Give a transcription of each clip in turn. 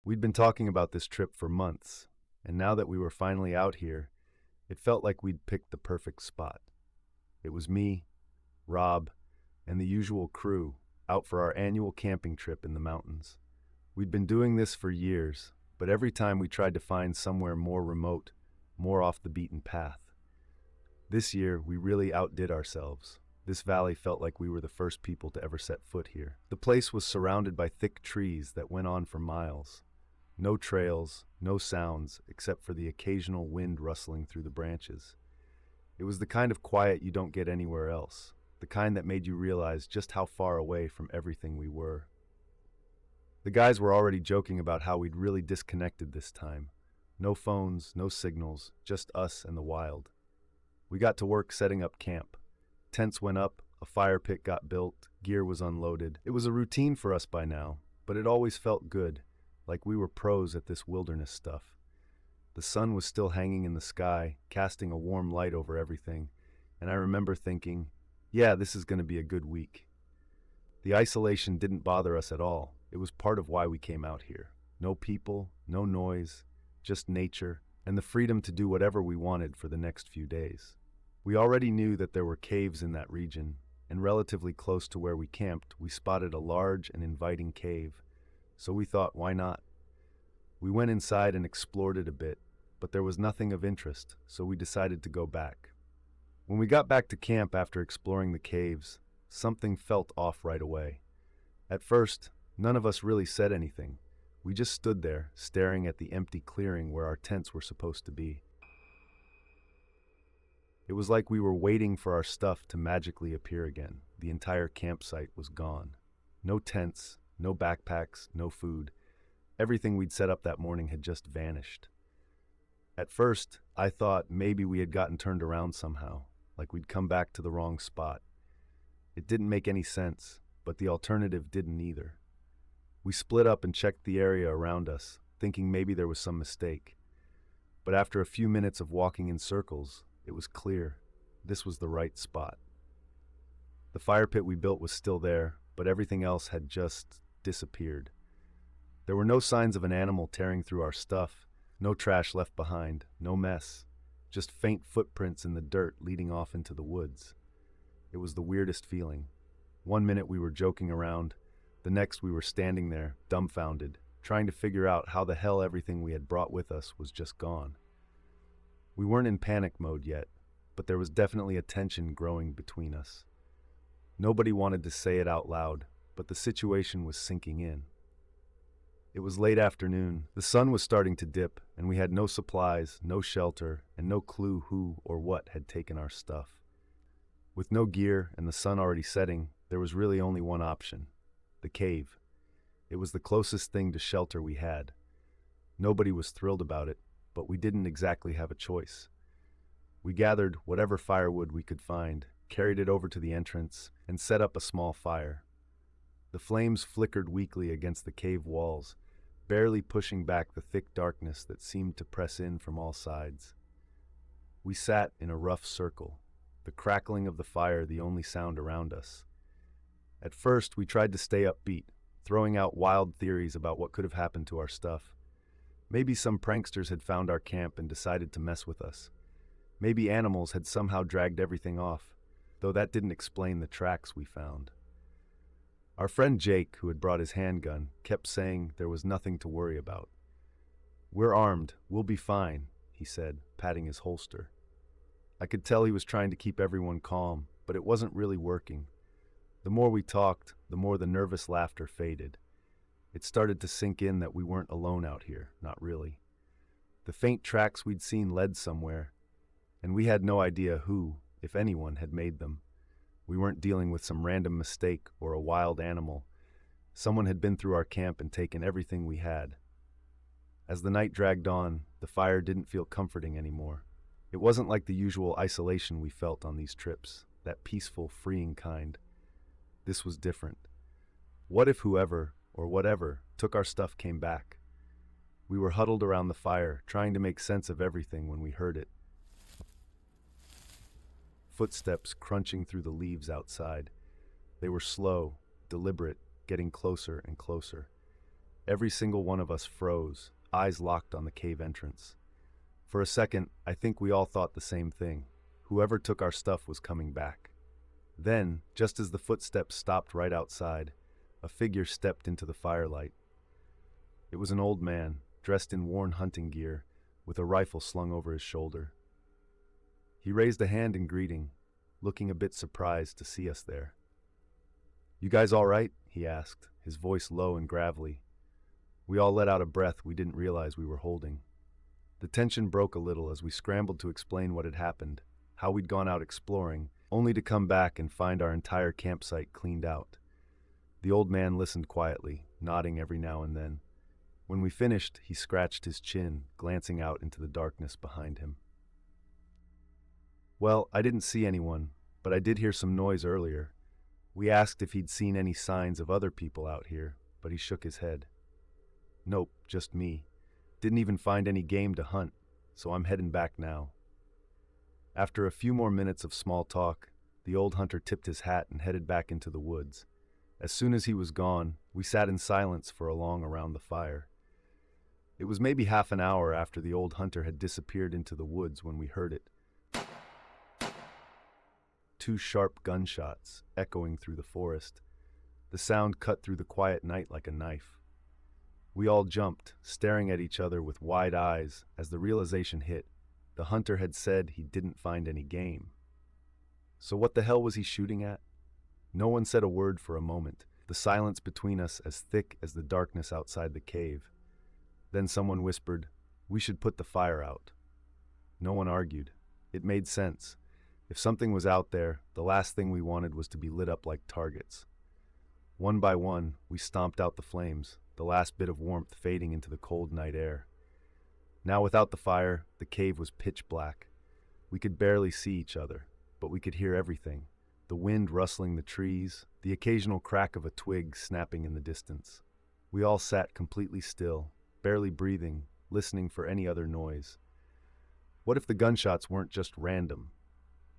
We'd been talking about this trip for months, and now that we were finally out here, it felt like we'd picked the perfect spot. It was me, Rob, and the usual crew out for our annual camping trip in the mountains. We'd been doing this for years, but every time we tried to find somewhere more remote, more off the beaten path. This year, we really outdid ourselves. This valley felt like we were the first people to ever set foot here. The place was surrounded by thick trees that went on for miles. No trails, no sounds, except for the occasional wind rustling through the branches. It was the kind of quiet you don't get anywhere else, the kind that made you realize just how far away from everything we were. The guys were already joking about how we'd really disconnected this time. No phones, no signals, just us and the wild. We got to work setting up camp. Tents went up, a fire pit got built, gear was unloaded. It was a routine for us by now, but it always felt good, like we were pros at this wilderness stuff. The sun was still hanging in the sky, casting a warm light over everything, and I remember thinking, yeah, this is going to be a good week. The isolation didn't bother us at all. It was part of why we came out here. No people, no noise, just nature, and the freedom to do whatever we wanted for the next few days. We already knew that there were caves in that region, and relatively close to where we camped, we spotted a large and inviting cave. So we thought, why not? We went inside and explored it a bit, but there was nothing of interest, so we decided to go back. When we got back to camp after exploring the caves, something felt off right away. At first, none of us really said anything. We just stood there, staring at the empty clearing where our tents were supposed to be. It was like we were waiting for our stuff to magically appear again. The entire campsite was gone. No tents, no backpacks, no food. Everything we'd set up that morning had just vanished. At first, I thought maybe we had gotten turned around somehow, like we'd come back to the wrong spot. It didn't make any sense, but the alternative didn't either. We split up and checked the area around us, thinking maybe there was some mistake. But after a few minutes of walking in circles, it was clear. This was the right spot. The fire pit we built was still there, but everything else had just disappeared. There were no signs of an animal tearing through our stuff, no trash left behind, no mess, just faint footprints in the dirt leading off into the woods. It was the weirdest feeling. One minute we were joking around, the next we were standing there, dumbfounded, trying to figure out how the hell everything we had brought with us was just gone. We weren't in panic mode yet, but there was definitely a tension growing between us. Nobody wanted to say it out loud, but the situation was sinking in. It was late afternoon, the sun was starting to dip, and we had no supplies, no shelter, and no clue who or what had taken our stuff. With no gear and the sun already setting, there was really only one option: the cave. It was the closest thing to shelter we had. Nobody was thrilled about it, but we didn't exactly have a choice. We gathered whatever firewood we could find, carried it over to the entrance, and set up a small fire. The flames flickered weakly against the cave walls, barely pushing back the thick darkness that seemed to press in from all sides. We sat in a rough circle, the crackling of the fire the only sound around us. At first, we tried to stay upbeat, throwing out wild theories about what could have happened to our stuff. Maybe some pranksters had found our camp and decided to mess with us. Maybe animals had somehow dragged everything off, though that didn't explain the tracks we found. Our friend Jake, who had brought his handgun, kept saying there was nothing to worry about. "We're armed, we'll be fine," he said, patting his holster. I could tell he was trying to keep everyone calm, but it wasn't really working. The more we talked, the more the nervous laughter faded. It started to sink in that we weren't alone out here, not really. The faint tracks we'd seen led somewhere, and we had no idea who, if anyone, had made them. We weren't dealing with some random mistake or a wild animal. Someone had been through our camp and taken everything we had. As the night dragged on, the fire didn't feel comforting anymore. It wasn't like the usual isolation we felt on these trips, that peaceful, freeing kind. This was different. What if whoever, or whatever, took our stuff came back? We were huddled around the fire, trying to make sense of everything when we heard it. Footsteps crunching through the leaves outside. They were slow, deliberate, getting closer and closer. Every single one of us froze, eyes locked on the cave entrance. For a second, I think we all thought the same thing. Whoever took our stuff was coming back. Then, just as the footsteps stopped right outside, a figure stepped into the firelight. It was an old man, dressed in worn hunting gear, with a rifle slung over his shoulder. He raised a hand in greeting, looking a bit surprised to see us there. "You guys all right?" he asked, his voice low and gravelly. We all let out a breath we didn't realize we were holding. The tension broke a little as we scrambled to explain what had happened, how we'd gone out exploring, only to come back and find our entire campsite cleaned out. The old man listened quietly, nodding every now and then. When we finished, he scratched his chin, glancing out into the darkness behind him. "Well, I didn't see anyone, but I did hear some noise earlier." We asked if he'd seen any signs of other people out here, but he shook his head. "Nope, just me. Didn't even find any game to hunt, so I'm heading back now." After a few more minutes of small talk, the old hunter tipped his hat and headed back into the woods. As soon as he was gone, we sat in silence for a long around the fire. It was maybe half an hour after the old hunter had disappeared into the woods when we heard it. Two sharp gunshots echoing through the forest. The sound cut through the quiet night like a knife. We all jumped, staring at each other with wide eyes as the realization hit. The hunter had said he didn't find any game. So what the hell was he shooting at? No one said a word for a moment, the silence between us as thick as the darkness outside the cave. Then someone whispered, "We should put the fire out." No one argued. It made sense. If something was out there, the last thing we wanted was to be lit up like targets. One by one, we stomped out the flames, the last bit of warmth fading into the cold night air. Now without the fire, the cave was pitch black. We could barely see each other, but we could hear everything. The wind rustling the trees, the occasional crack of a twig snapping in the distance. We all sat completely still, barely breathing, listening for any other noise. What if the gunshots weren't just random?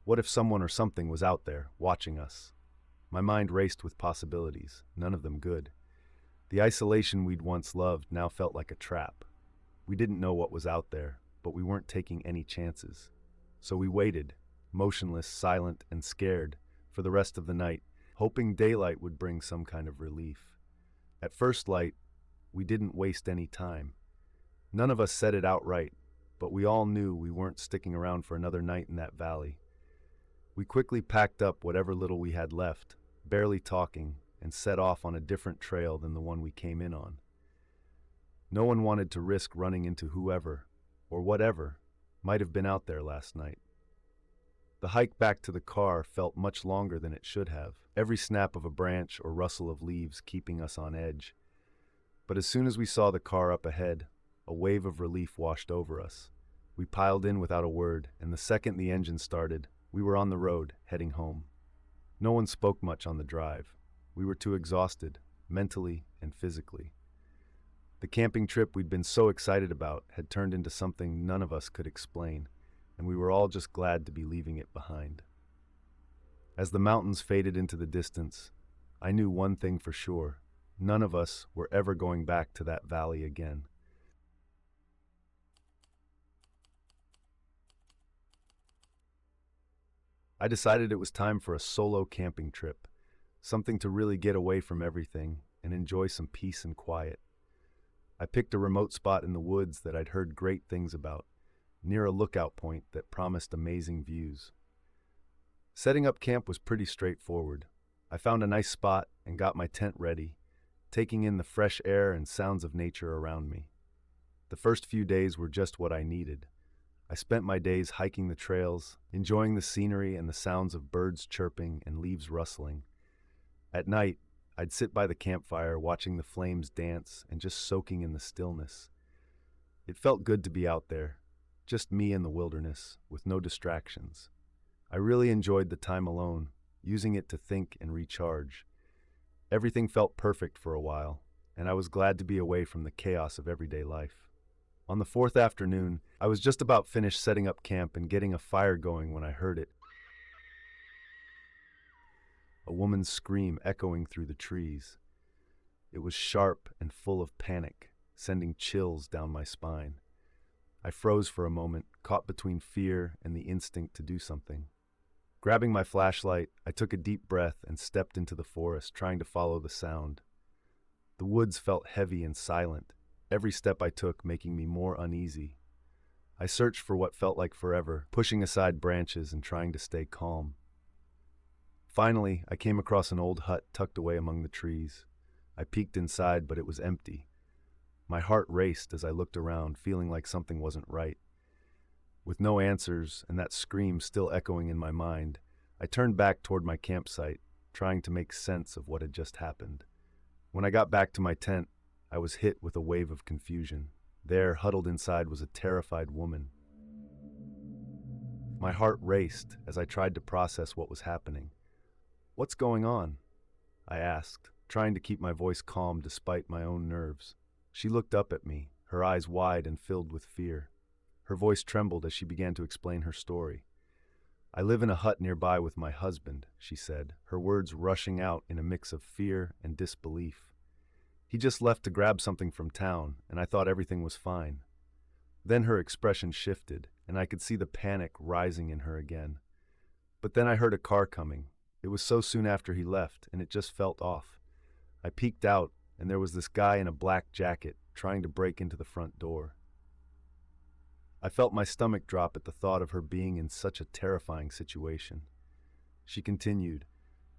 What if someone or something was out there, watching us? My mind raced with possibilities, none of them good. The isolation we'd once loved now felt like a trap. We didn't know what was out there, but we weren't taking any chances. So we waited, motionless, silent, and scared, for the rest of the night, hoping daylight would bring some kind of relief. At first light, we didn't waste any time. None of us said it outright, but we all knew we weren't sticking around for another night in that valley. We quickly packed up whatever little we had left, barely talking, and set off on a different trail than the one we came in on. No one wanted to risk running into whoever, or whatever, might have been out there last night. The hike back to the car felt much longer than it should have, every snap of a branch or rustle of leaves keeping us on edge. But as soon as we saw the car up ahead, a wave of relief washed over us. We piled in without a word, and the second the engine started, we were on the road, heading home. No one spoke much on the drive. We were too exhausted, mentally and physically. The camping trip we'd been so excited about had turned into something none of us could explain, and we were all just glad to be leaving it behind. As the mountains faded into the distance, I knew one thing for sure. None of us were ever going back to that valley again. I decided it was time for a solo camping trip, something to really get away from everything and enjoy some peace and quiet. I picked a remote spot in the woods that I'd heard great things about, near a lookout point that promised amazing views. Setting up camp was pretty straightforward. I found a nice spot and got my tent ready, taking in the fresh air and sounds of nature around me. The first few days were just what I needed. I spent my days hiking the trails, enjoying the scenery and the sounds of birds chirping and leaves rustling. At night, I'd sit by the campfire watching the flames dance and just soaking in the stillness. It felt good to be out there, just me in the wilderness, with no distractions. I really enjoyed the time alone, using it to think and recharge. Everything felt perfect for a while, and I was glad to be away from the chaos of everyday life. On the fourth afternoon, I was just about finished setting up camp and getting a fire going when I heard it. A woman's scream echoing through the trees. It was sharp and full of panic, sending chills down my spine. I froze for a moment, caught between fear and the instinct to do something. Grabbing my flashlight, I took a deep breath and stepped into the forest, trying to follow the sound. The woods felt heavy and silent, every step I took making me more uneasy. I searched for what felt like forever, pushing aside branches and trying to stay calm. Finally, I came across an old hut tucked away among the trees. I peeked inside, but it was empty. My heart raced as I looked around, feeling like something wasn't right. With no answers and that scream still echoing in my mind, I turned back toward my campsite, trying to make sense of what had just happened. When I got back to my tent, I was hit with a wave of confusion. There, huddled inside, was a terrified woman. My heart raced as I tried to process what was happening. "What's going on?" I asked, trying to keep my voice calm despite my own nerves. She looked up at me, her eyes wide and filled with fear. Her voice trembled as she began to explain her story. "I live in a hut nearby with my husband," she said, her words rushing out in a mix of fear and disbelief. "He just left to grab something from town, and I thought everything was fine." Then her expression shifted, and I could see the panic rising in her again. "But then I heard a car coming. It was so soon after he left, and it just felt off. I peeked out, and there was this guy in a black jacket trying to break into the front door." I felt my stomach drop at the thought of her being in such a terrifying situation. She continued,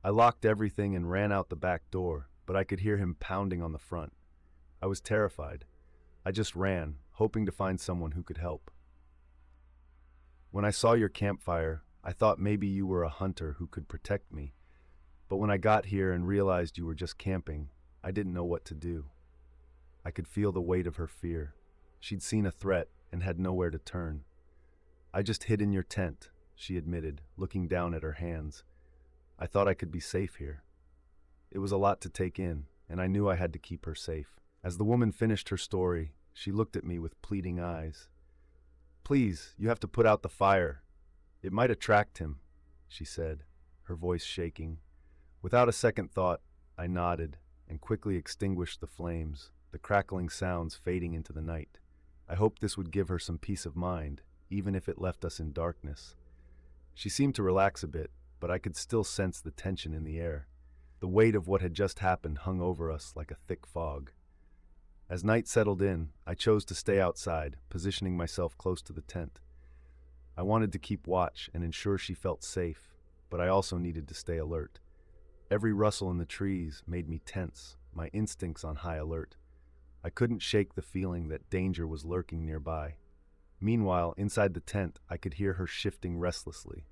"I locked everything and ran out the back door, but I could hear him pounding on the front. I was terrified. I just ran, hoping to find someone who could help. When I saw your campfire, I thought maybe you were a hunter who could protect me. But when I got here and realized you were just camping, I didn't know what to do." I could feel the weight of her fear. She'd seen a threat and had nowhere to turn. "I just hid in your tent," she admitted, looking down at her hands. "I thought I could be safe here." It was a lot to take in, and I knew I had to keep her safe. As the woman finished her story, she looked at me with pleading eyes. "Please, you have to put out the fire. It might attract him," she said, her voice shaking. Without a second thought, I nodded and quickly extinguished the flames, the crackling sounds fading into the night. I hoped this would give her some peace of mind, even if it left us in darkness. She seemed to relax a bit, but I could still sense the tension in the air. The weight of what had just happened hung over us like a thick fog. As night settled in, I chose to stay outside, positioning myself close to the tent. I wanted to keep watch and ensure she felt safe, but I also needed to stay alert. Every rustle in the trees made me tense, my instincts on high alert. I couldn't shake the feeling that danger was lurking nearby. Meanwhile, inside the tent, I could hear her shifting restlessly.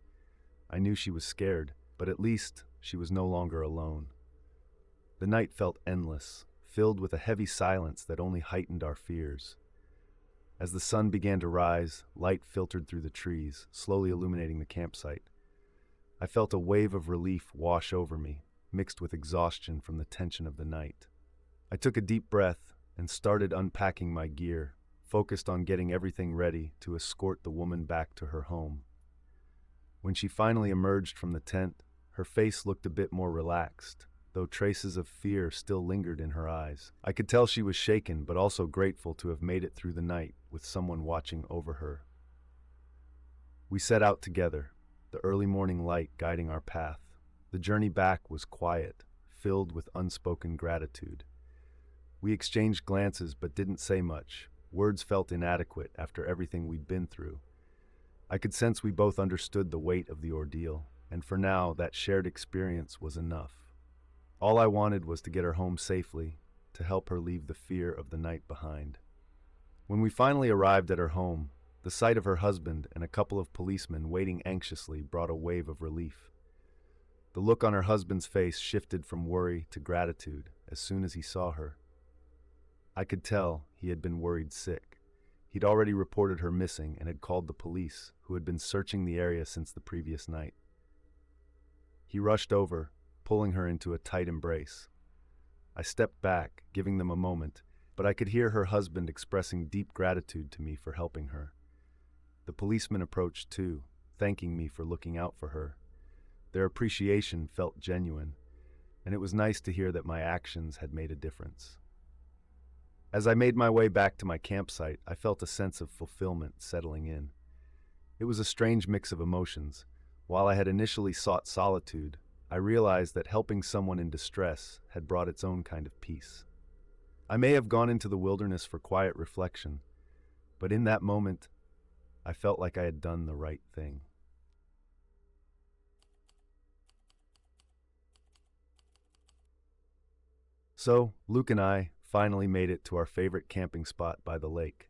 I knew she was scared, but at least she was no longer alone. The night felt endless, filled with a heavy silence that only heightened our fears. As the sun began to rise, light filtered through the trees, slowly illuminating the campsite. I felt a wave of relief wash over me, mixed with exhaustion from the tension of the night. I took a deep breath and started unpacking my gear, focused on getting everything ready to escort the woman back to her home. When she finally emerged from the tent, her face looked a bit more relaxed, though traces of fear still lingered in her eyes. I could tell she was shaken, but also grateful to have made it through the night with someone watching over her. We set out together, the early morning light guiding our path. The journey back was quiet, filled with unspoken gratitude. We exchanged glances but didn't say much. Words felt inadequate after everything we'd been through. I could sense we both understood the weight of the ordeal, and for now, that shared experience was enough. All I wanted was to get her home safely, to help her leave the fear of the night behind. When we finally arrived at her home, the sight of her husband and a couple of policemen waiting anxiously brought a wave of relief. The look on her husband's face shifted from worry to gratitude as soon as he saw her. I could tell he had been worried sick. He'd already reported her missing and had called the police, who had been searching the area since the previous night. He rushed over, pulling her into a tight embrace. I stepped back, giving them a moment, but I could hear her husband expressing deep gratitude to me for helping her. The policemen approached too, thanking me for looking out for her. Their appreciation felt genuine, and it was nice to hear that my actions had made a difference. As I made my way back to my campsite, I felt a sense of fulfillment settling in. It was a strange mix of emotions. While I had initially sought solitude, I realized that helping someone in distress had brought its own kind of peace. I may have gone into the wilderness for quiet reflection, but in that moment, I felt like I had done the right thing. So, Luke and I finally made it to our favorite camping spot by the lake.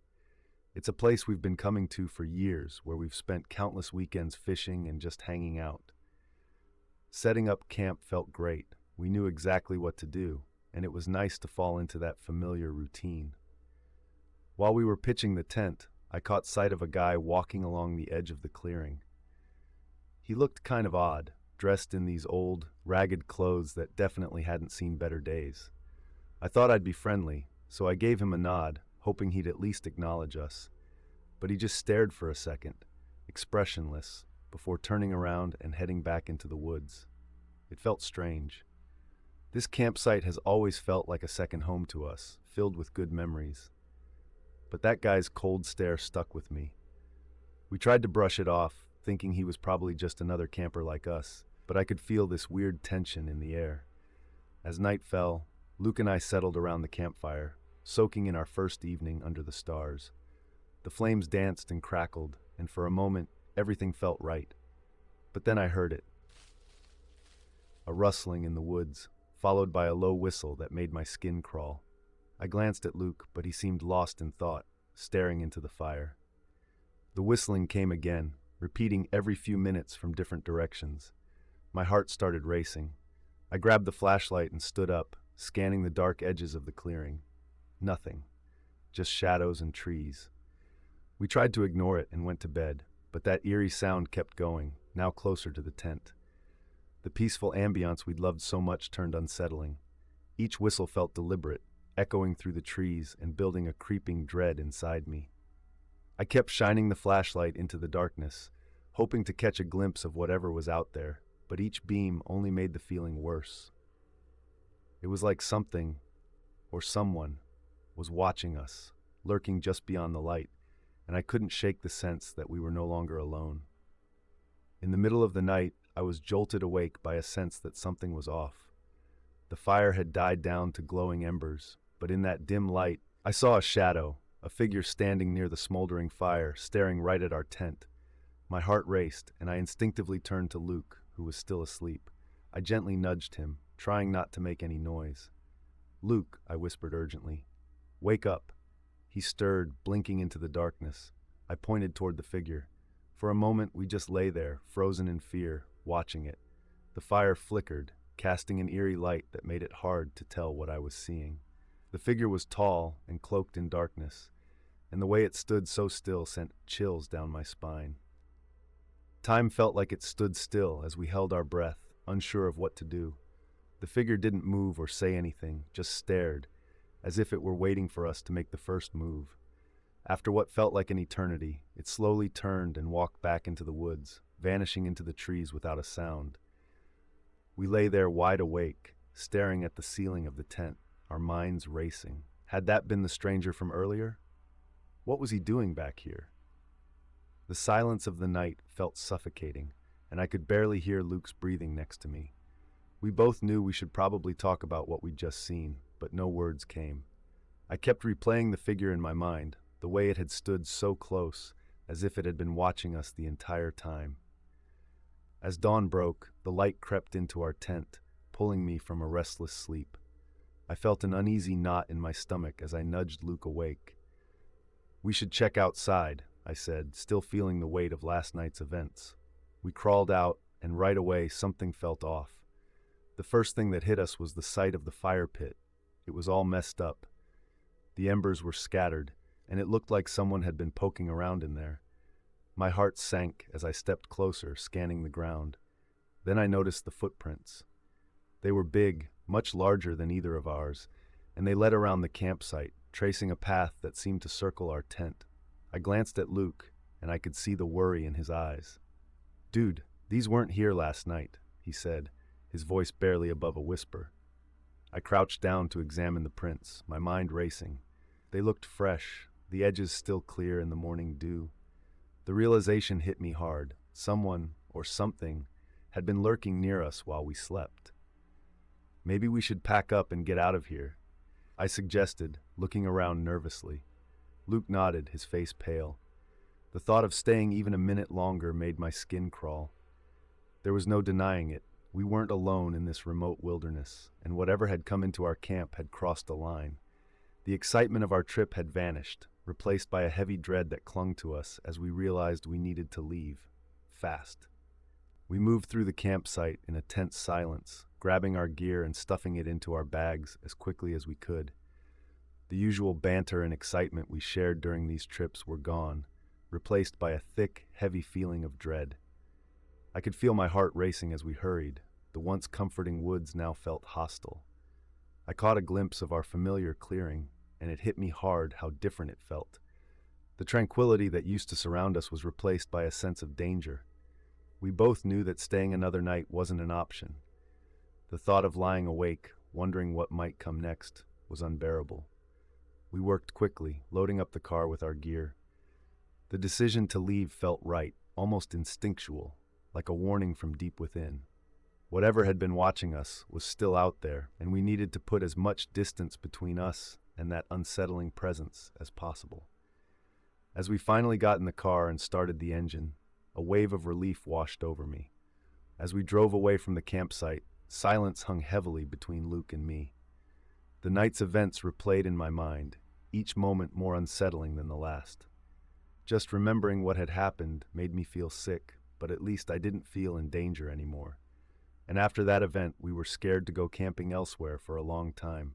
It's a place we've been coming to for years, where we've spent countless weekends fishing and just hanging out. Setting up camp felt great. We knew exactly what to do, and it was nice to fall into that familiar routine. While we were pitching the tent, I caught sight of a guy walking along the edge of the clearing. He looked kind of odd, dressed in these old, ragged clothes that definitely hadn't seen better days. I thought I'd be friendly, so I gave him a nod, hoping he'd at least acknowledge us. But he just stared for a second, expressionless, before turning around and heading back into the woods. It felt strange. This campsite has always felt like a second home to us, filled with good memories. But that guy's cold stare stuck with me. We tried to brush it off, thinking he was probably just another camper like us, but I could feel this weird tension in the air. As night fell, Luke and I settled around the campfire, soaking in our first evening under the stars. The flames danced and crackled, and for a moment, everything felt right. But then I heard it. A rustling in the woods, followed by a low whistle that made my skin crawl. I glanced at Luke, but he seemed lost in thought, staring into the fire. The whistling came again, repeating every few minutes from different directions. My heart started racing. I grabbed the flashlight and stood up, scanning the dark edges of the clearing. Nothing. Just shadows and trees. We tried to ignore it and went to bed, but that eerie sound kept going, now closer to the tent. The peaceful ambiance we'd loved so much turned unsettling. Each whistle felt deliberate, echoing through the trees and building a creeping dread inside me. I kept shining the flashlight into the darkness, hoping to catch a glimpse of whatever was out there, but each beam only made the feeling worse. It was like something, or someone, was watching us, lurking just beyond the light, and I couldn't shake the sense that we were no longer alone. In the middle of the night, I was jolted awake by a sense that something was off. The fire had died down to glowing embers, but in that dim light, I saw a shadow, a figure standing near the smoldering fire, staring right at our tent. My heart raced, and I instinctively turned to Luke, who was still asleep. I gently nudged him, trying not to make any noise. "Luke," I whispered urgently, "wake up." He stirred, blinking into the darkness. I pointed toward the figure. For a moment, we just lay there, frozen in fear, watching it. The fire flickered, casting an eerie light that made it hard to tell what I was seeing. The figure was tall and cloaked in darkness, and the way it stood so still sent chills down my spine. Time felt like it stood still as we held our breath, unsure of what to do. The figure didn't move or say anything, just stared, as if it were waiting for us to make the first move. After what felt like an eternity, it slowly turned and walked back into the woods, vanishing into the trees without a sound. We lay there wide awake, staring at the ceiling of the tent, our minds racing. Had that been the stranger from earlier? What was he doing back here? The silence of the night felt suffocating, and I could barely hear Luke's breathing next to me. We both knew we should probably talk about what we'd just seen, but no words came. I kept replaying the figure in my mind, the way it had stood so close, as if it had been watching us the entire time. As dawn broke, the light crept into our tent, pulling me from a restless sleep. I felt an uneasy knot in my stomach as I nudged Luke awake. "We should check outside," I said, still feeling the weight of last night's events. We crawled out, and right away something felt off. The first thing that hit us was the sight of the fire pit. It was all messed up. The embers were scattered, and it looked like someone had been poking around in there. My heart sank as I stepped closer, scanning the ground. Then I noticed the footprints. They were big, much larger than either of ours, and they led around the campsite, tracing a path that seemed to circle our tent. I glanced at Luke, and I could see the worry in his eyes. "Dude, these weren't here last night," he said, his voice barely above a whisper. I crouched down to examine the prints, my mind racing. They looked fresh, the edges still clear in the morning dew. The realization hit me hard. Someone, or something, had been lurking near us while we slept. Maybe we should pack up and get out of here, I suggested, looking around nervously. Luke nodded, his face pale. The thought of staying even a minute longer made my skin crawl. There was no denying it. We weren't alone in this remote wilderness, and whatever had come into our camp had crossed a line. The excitement of our trip had vanished, replaced by a heavy dread that clung to us as we realized we needed to leave. Fast. We moved through the campsite in a tense silence, grabbing our gear and stuffing it into our bags as quickly as we could. The usual banter and excitement we shared during these trips were gone, replaced by a thick, heavy feeling of dread. I could feel my heart racing as we hurried. The once comforting woods now felt hostile. I caught a glimpse of our familiar clearing, and it hit me hard how different it felt. The tranquility that used to surround us was replaced by a sense of danger. We both knew that staying another night wasn't an option. The thought of lying awake, wondering what might come next, was unbearable. We worked quickly, loading up the car with our gear. The decision to leave felt right, almost instinctual, like a warning from deep within. Whatever had been watching us was still out there, and we needed to put as much distance between us and that unsettling presence as possible. As we finally got in the car and started the engine, a wave of relief washed over me. As we drove away from the campsite, silence hung heavily between Luke and me. The night's events replayed in my mind, each moment more unsettling than the last. Just remembering what had happened made me feel sick, but at least I didn't feel in danger anymore. And after that event, we were scared to go camping elsewhere for a long time.